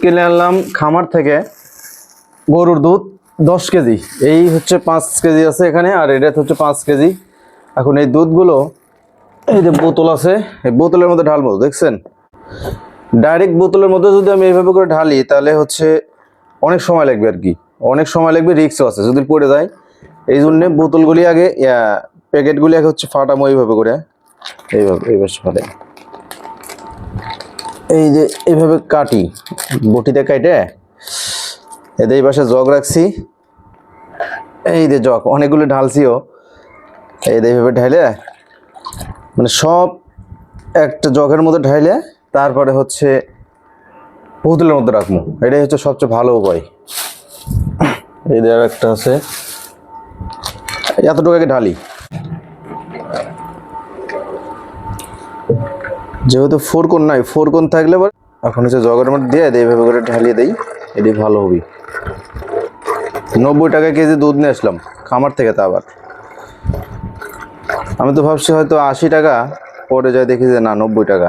কিনে আনলাম খামার থেকে, গরুর দুধ 10 কেজি। এই হচ্ছে 5 কেজি আছে এখানে, আর এটা হচ্ছে 5 কেজি। এখন এই দুধগুলো এই যে বোতল আছে, এই বোতলের মধ্যে ঢালবো। দেখছেন, ডাইরেক্ট বোতলের মধ্যে যদি আমি এইভাবে করে ঢালি তাহলে হচ্ছে অনেক সময় লাগবে আর কি, অনেক সময় লাগবে, রিস্কও আছে যদি পড়ে যায়। এই জন্য বোতলগুলি আগে প্যাকেটগুলি আগে হচ্ছে ফাটামো এইভাবে করে, এইভাবে ফাটে। এই যে এইভাবে কাটি, বটিতে কাটে। এদের এই পাশে জগ রাখছি, এই যে জগ অনেকগুলো ঢালছিও। এই যে এইভাবে ঢাইলে মানে সব একটা জগের মধ্যে ঢাইলে তারপরে হচ্ছে বোতলের মধ্যে রাখবো। এটাই হচ্ছে সবচেয়ে ভালো উপায়। এই যে আর একটা আছে, এতটুকু আগে ঢালি। যেহেতু ফোরকোন নাই, ফোরকোন থাকলে এখন হচ্ছে জগের মধ্যে দিয়ে এইভাবে করে ঢালিয়ে দেই, এটাই ভালো হবে। 90 টাকা কেজি দুধ নিয়ে আসলাম খামার থেকে। তা আবার আমি তো ভাবছি হয়তো 80 টাকা, পরে যাই দেখি যে না 90 টাকা।